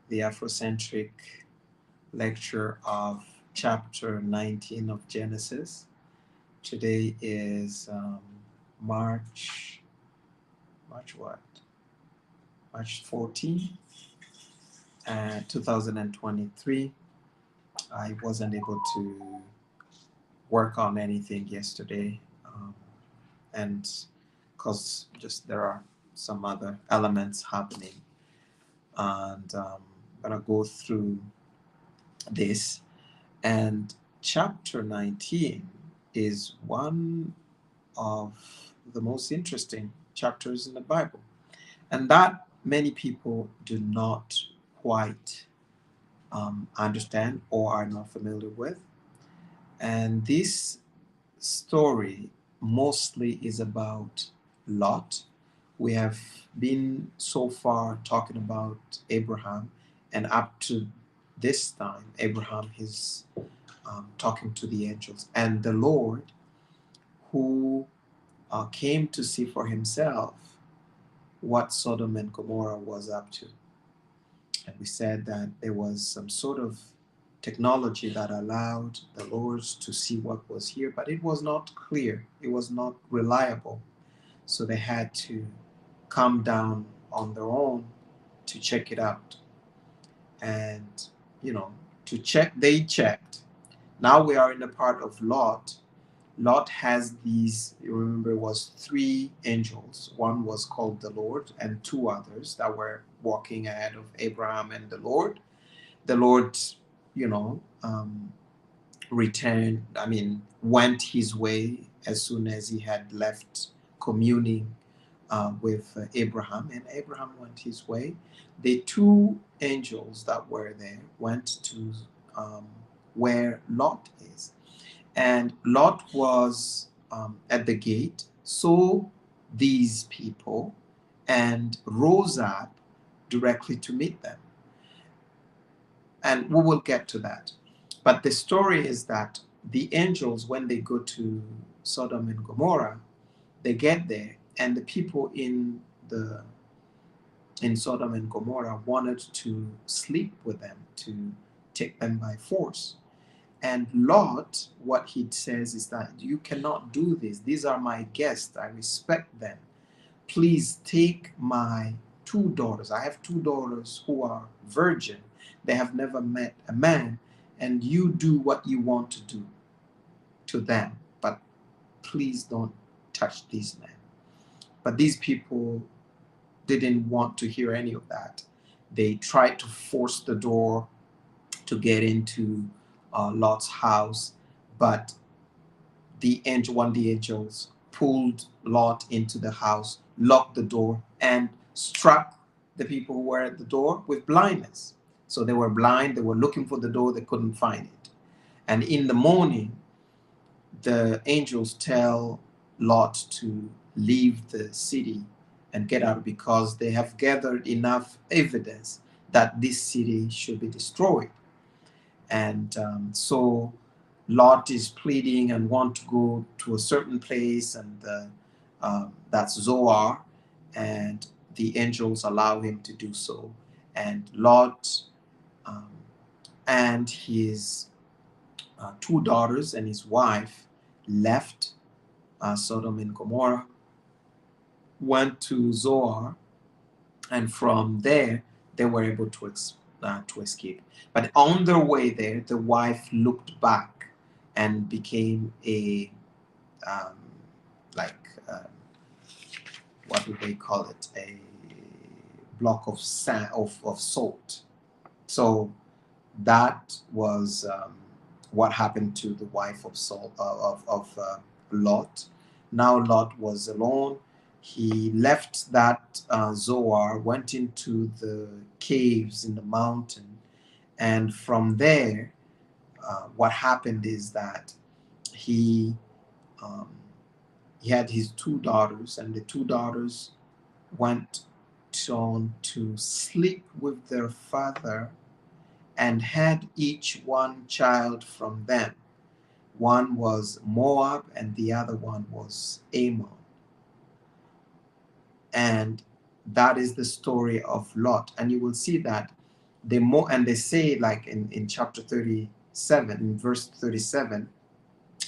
the Afro-centric lecture of chapter 19 of Genesis. Today is March what? March 14, 2023. I wasn't able to work on anything yesterday, and because just there are some other elements happening, and I'm gonna go through this. And chapter 19 is one of the most interesting chapters in the Bible, and that many people do not quite understand or are not familiar with. And this story mostly is about Lot. We have been so far talking about Abraham, and up to this time, Abraham is talking to the angels, and the Lord who came to see for himself what Sodom and Gomorrah was up to. And we said that there was some sort of technology that allowed the Lord to see what was here, but it was not clear, it was not reliable. So they had to come down on their own to check it out. And, you know, to check, they checked. Now we are in the part of Lot. Lot has these, you remember, it was three angels. One was called the Lord, and two others that were walking ahead of Abraham and the Lord. The Lord, you know, went his way as soon as he had left communing with Abraham, and Abraham went his way. The two angels that were there went to um, where Lot is, and Lot was at the gate. So these people and rose up directly to meet them. And we will get to that. But the story is that the angels, when they go to Sodom and Gomorrah, they get there, and the people in Sodom and Gomorrah wanted to sleep with them, to take them by force. And Lot, what he says is that you cannot do this. These are my guests. I respect them. Please take my two daughters. I have two daughters who are virgin. They have never met a man, and you do what you want to do to them. But please don't touch these men. But these people didn't want to hear any of that. They tried to force the door to get into Lot's house, but one of the angels pulled Lot into the house, locked the door, and struck the people who were at the door with blindness. So they were blind, they were looking for the door, they couldn't find it. And in the morning, the angels tell Lot to leave the city and get out because they have gathered enough evidence that this city should be destroyed. And so Lot is pleading and want to go to a certain place, and that's Zoar, and the angels allow him to do so. And Lot um, and his two daughters and his wife left Sodom and Gomorrah, went to Zoar, and from there they were able to escape. But on their way there, the wife looked back and became a um, like what do they call it? A block of sand of salt. So that was what happened to the wife of Saul of Lot. Now Lot was alone. He left that Zoar, went into the caves in the mountain, and from there, what happened is that he um, he had his two daughters, and the two daughters went on to sleep with their father and had each one child from them. One was Moab and the other one was Ammon. And that is the story of Lot. And you will see that and they say, like in chapter 37, in verse 37,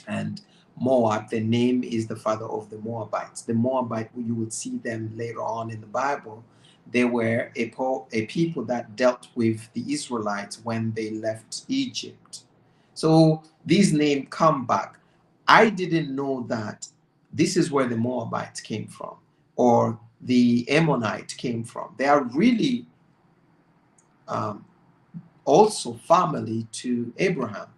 and Moab, the name is the father of the Moabites. The Moabite, you will see them later on in the Bible. They were a people that dealt with the Israelites when they left Egypt. So these names come back. I didn't know that this is where the Moabites came from, or the Ammonite came from. They are really um, also family to Abraham.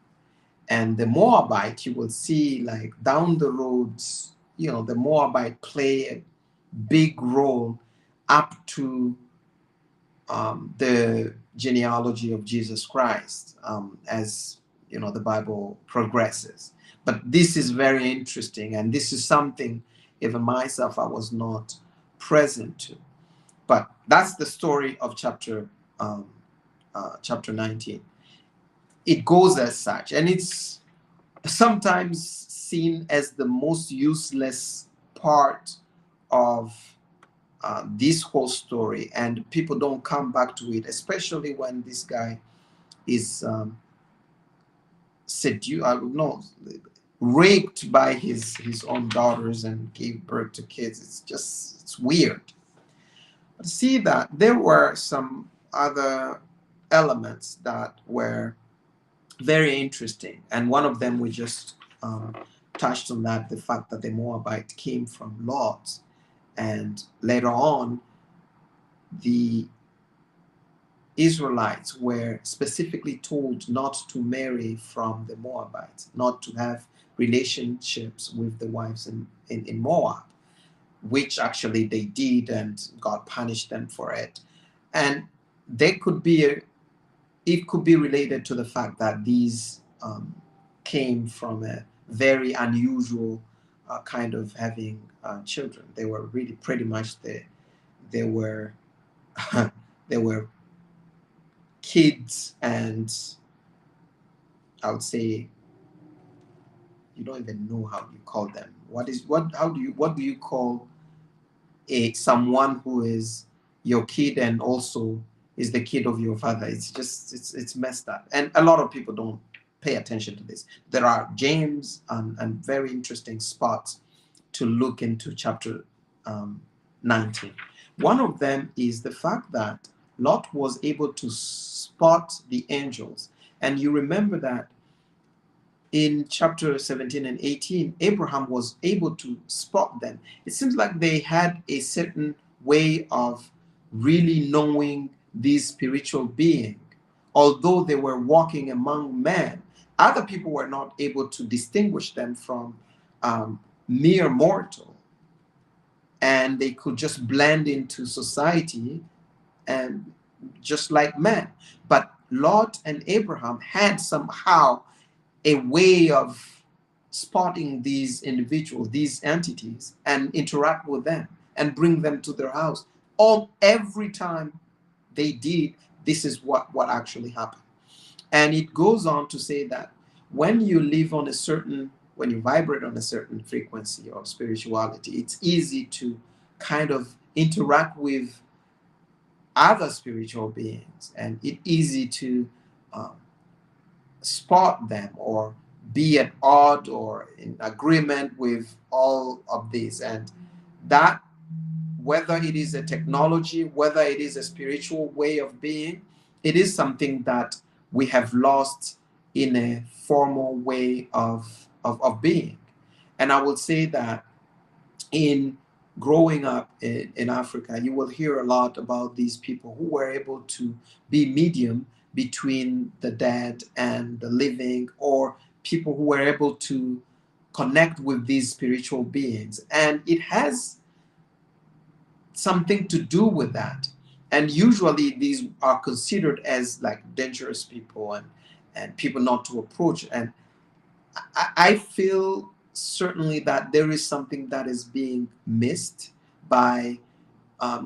And the Moabite, you will see, like down the roads, the Moabite play a big role up to the genealogy of Jesus Christ, as the Bible progresses. But this is very interesting, and this is something even myself I was not present to. But that's the story of chapter 19. It goes as such, and it's sometimes seen as the most useless part of this whole story, and people don't come back to it, especially when this guy is seduced, I don't know, raped by his own daughters and gave birth to kids. It's weird. But see that there were some other elements that were very interesting, and one of them we just touched on, that the fact that the Moabite came from Lot, and later on the Israelites were specifically told not to marry from the Moabites, not to have relationships with the wives in Moab, which actually they did, and God punished them for it. And they could be it could be related to the fact that these came from a very unusual kind of having children. They were really pretty much they were they were kids, and I would say you don't even know how you call them. What do you call someone who is your kid and also is the kid of your father? It's just it's messed up, and a lot of people don't pay attention to this. There are James and very interesting spots to look into chapter 19. One of them is the fact that Lot was able to spot the angels, and you remember that in chapter 17 and 18, Abraham was able to spot them. It seems like they had a certain way of really knowing these spiritual beings. Although they were walking among men, other people were not able to distinguish them from mere mortal. And they could just blend into society and just like men. But Lot and Abraham had somehow a way of spotting these individuals, these entities, and interact with them and bring them to their house. Every time they did, this is what actually happened. And it goes on to say that when you when you vibrate on a certain frequency of spirituality, it's easy to kind of interact with other spiritual beings, and it's easy to um, spot them or be at odd or in agreement with all of this. And that, whether it is a technology, whether it is a spiritual way of being, it is something that we have lost in a formal way of being. And I would say that in growing up in Africa, you will hear a lot about these people who were able to be medium between the dead and the living, or people who were able to connect with these spiritual beings. And it has something to do with that. And usually these are considered as like dangerous people and people not to approach. And I feel certainly that there is something that is being missed by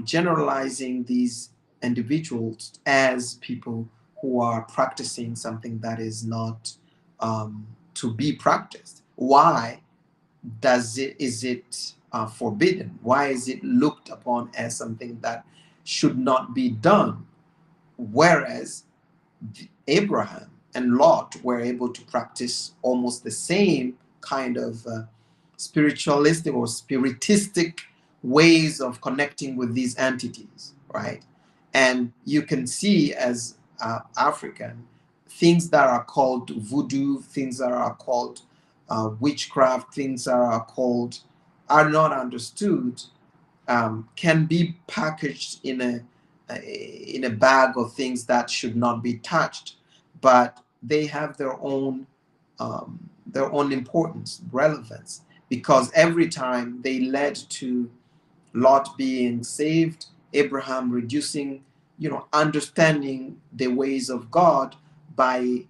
generalizing these individuals as people who are practicing something that is not to be practiced. Why is it forbidden? Why is it looked upon as something that should not be done? whereas Abraham and Lot were able to practice almost the same kind of spiritualistic or spiritistic ways of connecting with these entities, right? And you can see as African, things that are called voodoo, things that are called witchcraft, things that are called are not understood, can be packaged in a bag of things that should not be touched, but they have their own importance, relevance, because every time they led to Lot being saved, Abraham reducing, understanding the ways of God by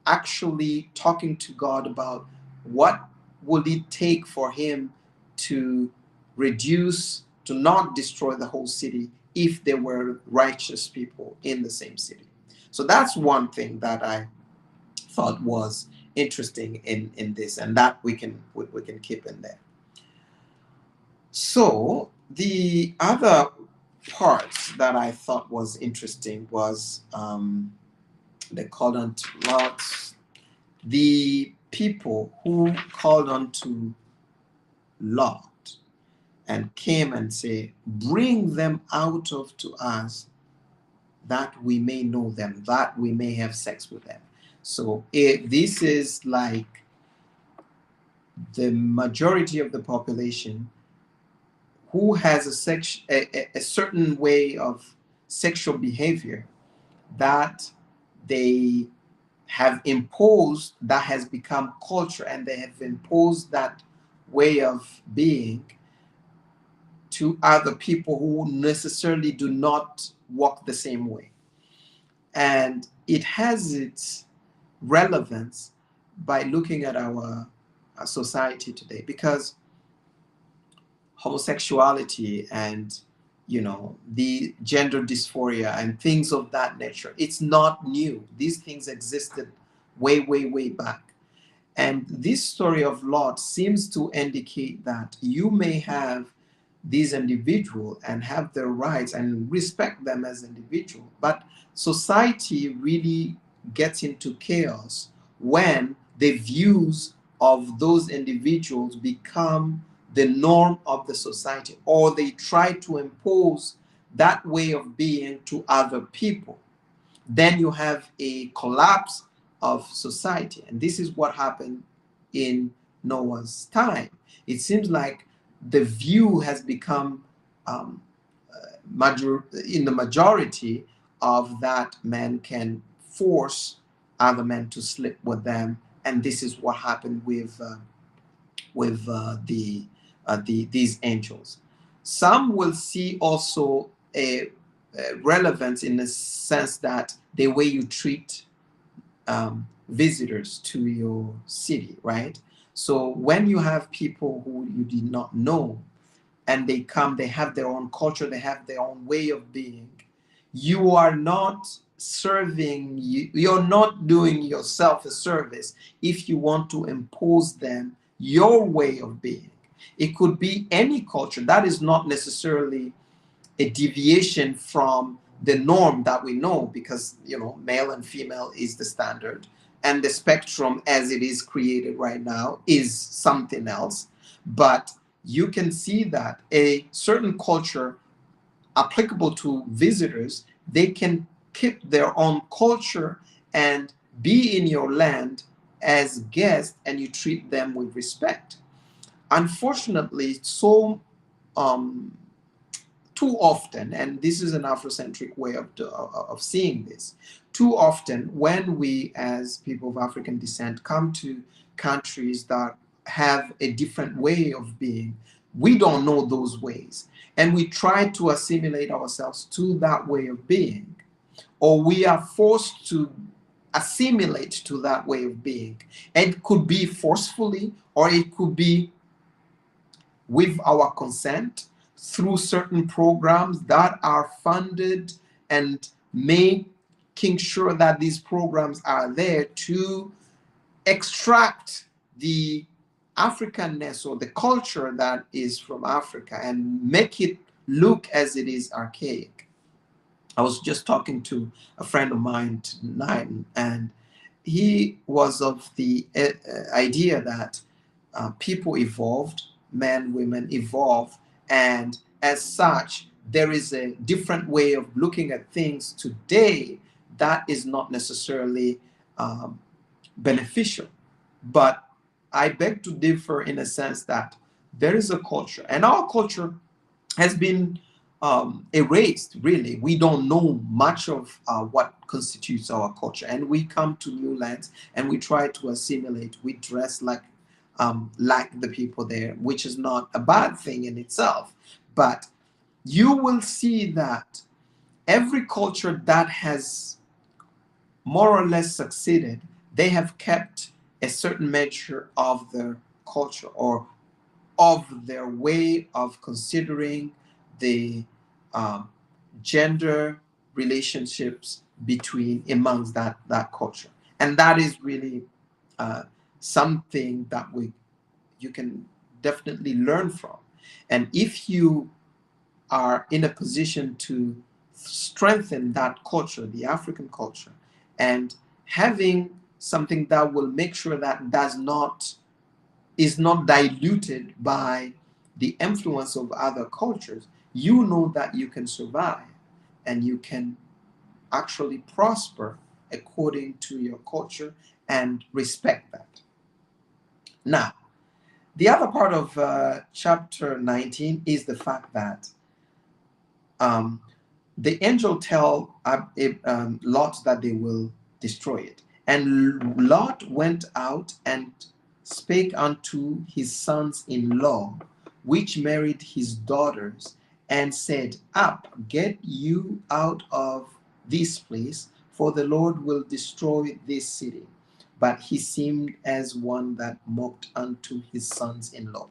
actually talking to God about what would it take for him to reduce, to not destroy the whole city if there were righteous people in the same city. So that's one thing that I thought was interesting in this, and that we can keep in there. So the other parts that I thought was interesting was the called on to Lot, the people who called on to Lot and came and say, bring them out of to us that we may know them, that we may have sex with them. So this is like the majority of the population who has a certain way of sexual behavior that they have imposed, that has become culture, and they have imposed that way of being to other people who necessarily do not walk the same way. And it has its relevance by looking at our society today, because homosexuality and the gender dysphoria and things of that nature, it's not new. These things existed way back. And this story of Lot seems to indicate that you may have these individuals and have their rights and respect them as individuals, but society really gets into chaos when the views of those individuals become the norm of the society, or they try to impose that way of being to other people. Then you have a collapse of society. And this is what happened in Noah's time. It seems like the view has become in the majority of that men can force other men to sleep with them. And this is what happened with these angels. Some will see also a relevance in the sense that the way you treat visitors to your city, right? So when you have people who you did not know and they come, they have their own culture, they have their own way of being. You are not serving, you're not doing yourself a service if you want to impose them your way of being. It could be any culture. That is not necessarily a deviation from the norm that we know, because male and female is the standard, and the spectrum as it is created right now is something else. But you can see that a certain culture applicable to visitors, they can keep their own culture and be in your land as guests, and you treat them with respect. Unfortunately, so too often, and this is an Afro-centric way of seeing this, too often when we as people of African descent come to countries that have a different way of being, we don't know those ways, and we try to assimilate ourselves to that way of being, or we are forced to assimilate to that way of being. It could be forcefully, or it could be with our consent through certain programs that are funded, and making sure that these programs are there to extract the Africanness or the culture that is from Africa and make it look as it is archaic. I was just talking to a friend of mine tonight, and he was of the idea that people evolved, men, women evolve, and as such, there is a different way of looking at things today that is not necessarily um, beneficial. But I beg to differ in a sense that there is a culture, and our culture has been erased, really. We don't know much of what constitutes our culture, and we come to new lands and we try to assimilate. We dress like the people there, which is not a bad thing in itself. But you will see that every culture that has more or less succeeded, they have kept a certain measure of their culture, or of their way of considering the um, gender relationships between amongst that culture. And that is really uh, something that we you can definitely learn from. And if you are in a position to strengthen that culture, the African culture, and having something that will make sure that does not is not diluted by the influence of other cultures, you know that you can survive and you can actually prosper according to your culture and respect that. Now, the other part of chapter 19 is the fact that um, the angel tell Lot that they will destroy it. And Lot went out and spake unto his sons-in-law, which married his daughters, and said, Up, get you out of this place, for the Lord will destroy this city. But he seemed as one that mocked unto his sons-in-law.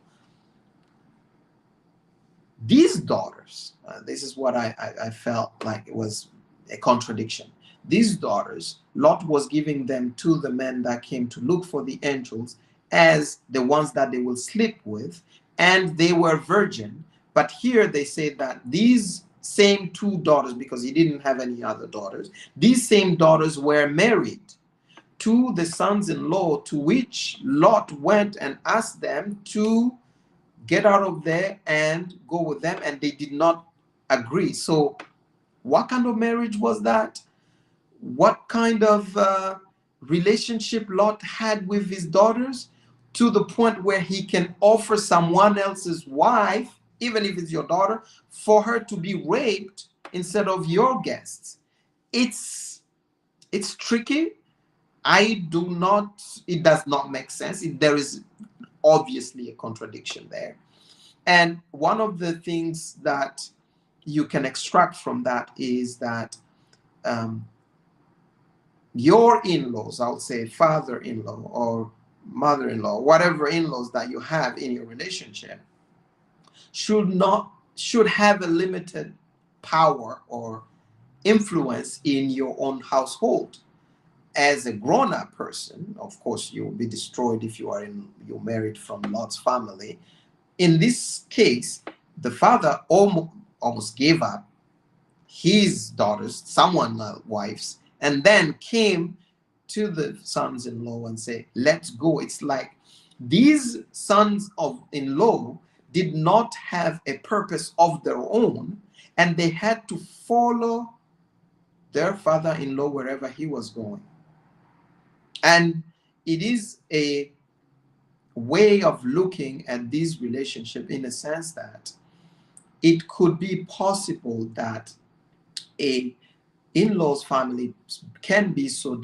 These daughters, this is what I felt like it was a contradiction. These daughters, Lot was giving them to the men that came to look for the angels as the ones that they will sleep with, and they were virgin. But here they say that these same two daughters, because he didn't have any other daughters, these same daughters were married to the sons-in-law, to which Lot went and asked them to get out of there and go with them, and they did not agree. So what kind of marriage was that? What kind of relationship Lot had with his daughters, to the point where he can offer someone else's wife, even if it's your daughter, for her to be raped instead of your guests? It's tricky. I do not, it does not make sense. There is obviously a contradiction there. And one of the things that you can extract from that is that um, your in-laws, I would say father-in-law or mother-in-law, whatever in-laws that you have in your relationship, should have a limited power or influence in your own household. As a grown-up person, of course, you will be destroyed if you're married from Lot's family. In this case, the father almost gave up his daughters, someone wives, and then came to the sons-in-law and say, let's go. It's like these sons of in-law did not have a purpose of their own, and they had to follow their father-in-law wherever he was going. And it is a way of looking at this relationship in a sense that it could be possible that a in-laws family can be so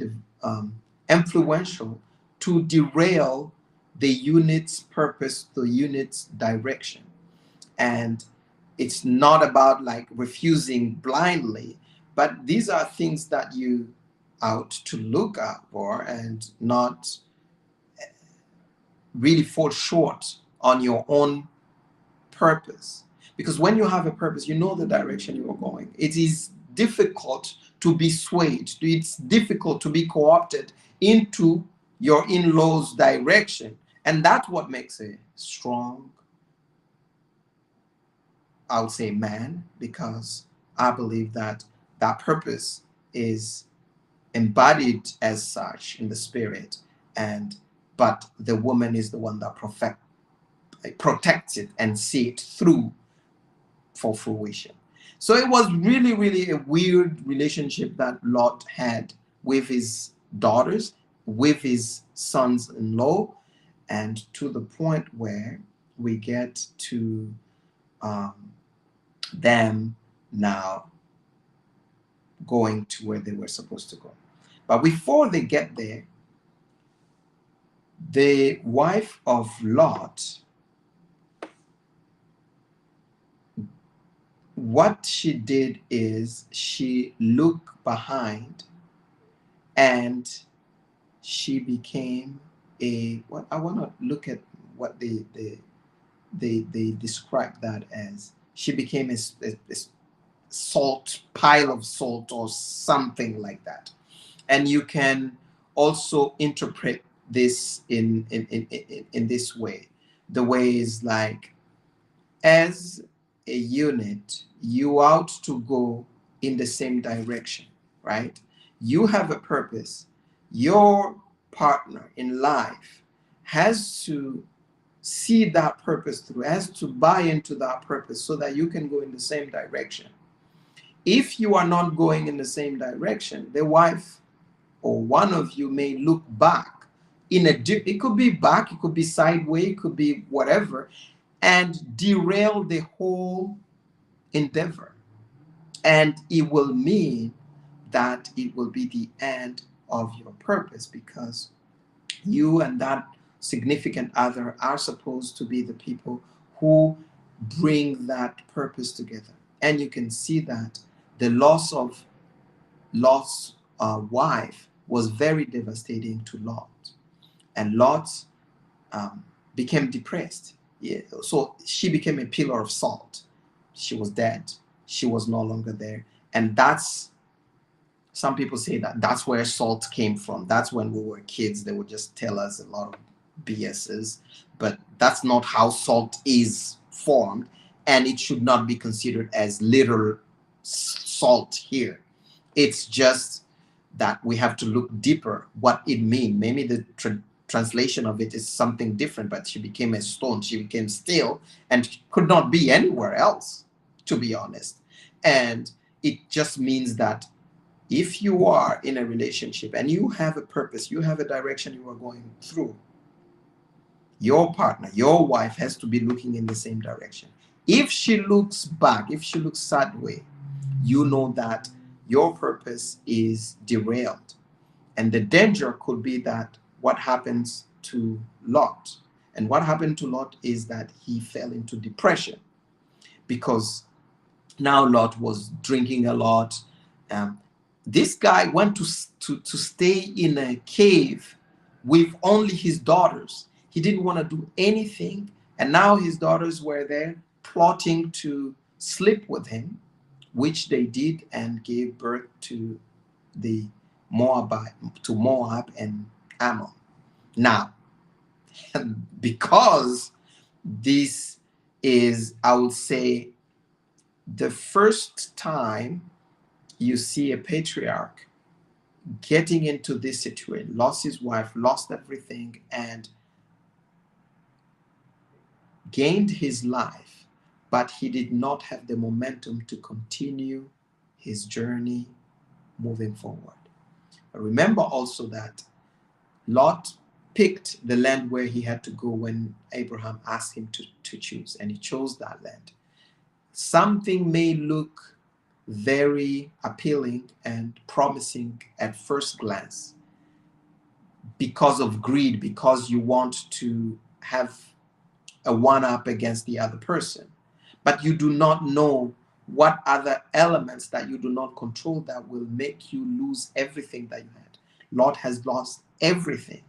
influential to derail the unit's purpose, the unit's direction. And it's not about like refusing blindly, but these are things that you out to look out for and not really fall short on your own purpose. Because when you have a purpose, you know the direction you are going. It is difficult to be swayed. It's difficult to be co-opted into your in-laws' direction. And that's what makes a strong, I would say, man, because I believe that that purpose is embodied as such in the spirit, and but the woman is the one that protects it and see it through for fruition. So it was really, really a weird relationship that Lot had with his daughters, with his sons-in-law, and to the point where we get to um, them now going to where they were supposed to go. But before they get there, the wife of Lot, what she did is she looked behind and she became a, what I want to look at what they describe that as. She became a salt pile of salt or something like that. And you can also interpret this in this way. The way is like, as a unit, you ought to go in the same direction, right? You have a purpose. Your partner in life has to see that purpose through, has to buy into that purpose so that you can go in the same direction. If you are not going in the same direction, the wife or one of you may look back in a it could be back, it could be sideways, it could be whatever, and derail the whole endeavor. And it will mean that it will be the end of your purpose, because you and that significant other are supposed to be the people who bring that purpose together. And you can see that the loss of Lot's wife was very devastating to Lot. And Lot became depressed. Yeah. So she became a pillar of salt. She was dead. She was no longer there. And that's, some people say that that's where salt came from. That's when we were kids. They would just tell us a lot of BSs, but that's not how salt is formed. And it should not be considered as literal salt here. It's just that we have to look deeper what it means. Maybe the translation of it is something different, but she became a stone. She became steel and could not be anywhere else, to be honest. And it just means that if you are in a relationship and you have a purpose, you have a direction you are going through, your partner, your wife has to be looking in the same direction. If she looks back, if she looks sideways, you know that your purpose is derailed. And the danger could be that what happens to Lot. And what happened to Lot is that he fell into depression, because now Lot was drinking a lot. Um, this guy went to stay in a cave with only his daughters. He didn't want to do anything. And now his daughters were there plotting to sleep with him, which they did, and gave birth to the Moabite, to Moab and Ammon. Now, because this is, I would say, the first time you see a patriarch getting into this situation, lost his wife, lost everything, and gained his life, but he did not have the momentum to continue his journey moving forward. Remember also that Lot picked the land where he had to go when Abraham asked him to choose, and he chose that land. Something may look very appealing and promising at first glance because of greed, because you want to have a one up against the other person, but you do not know what other elements that you do not control that will make you lose everything that you had. Lot has lost everything.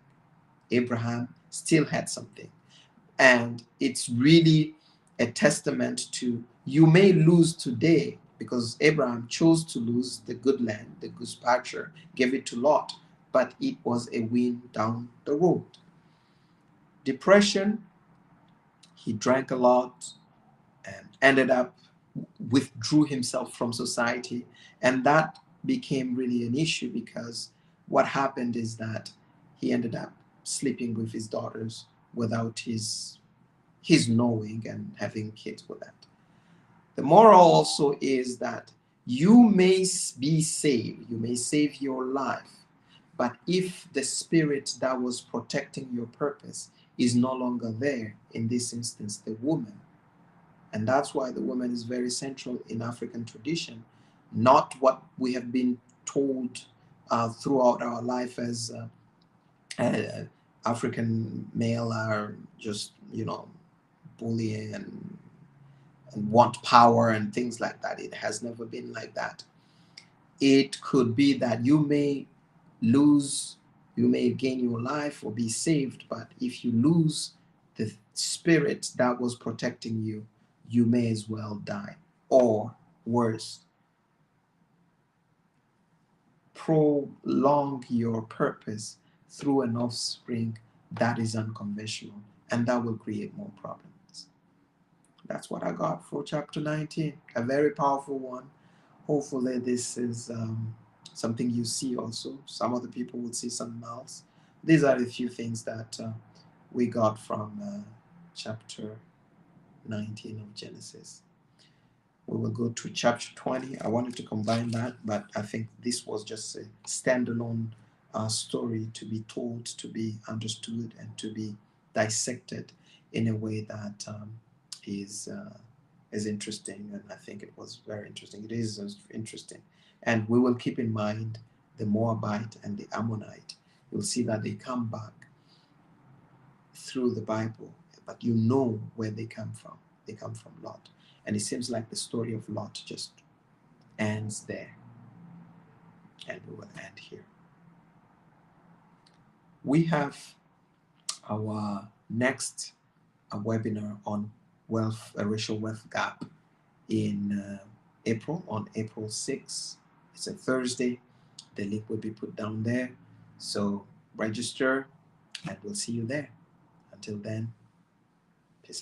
Abraham still had something. And it's really a testament to, you may lose today, because Abraham chose to lose the good land, the good pasture, gave it to Lot, but it was a win down the road. Depression, he drank a lot and ended up withdrew himself from society. And that became really an issue, because what happened is that he ended up sleeping with his daughters without his knowing, and having kids with that. The moral also is that you may be saved, you may save your life, but if the spirit that was protecting your purpose is no longer there, in this instance, the woman, and that's why the woman is very central in African tradition, not what we have been told throughout our life as uh, African male are just, bullying and want power and things like that. It has never been like that. It could be that you may lose, you may gain your life or be saved, but if you lose the spirit that was protecting you, you may as well die. Or worse, prolong your purpose through an offspring that is unconventional, and that will create more problems. That's what I got for chapter 19. A very powerful one. Hopefully, this is something you see also. Some other people will see something else. These are the few things that we got from chapter 19 of Genesis. We will go to chapter 20. I wanted to combine that, but I think this was just a standalone story to be told, to be understood, and to be dissected in a way that is interesting. And I think it was very interesting. It is interesting. And we will keep in mind the Moabite and the Ammonite. You'll see that they come back through the Bible, but you know where they come from. They come from Lot. And it seems like the story of Lot just ends there. And we will end here. We have our next webinar on racial wealth gap in April, on April 6th. It's a Thursday. The link will be put down there. So register, and we'll see you there. Until then,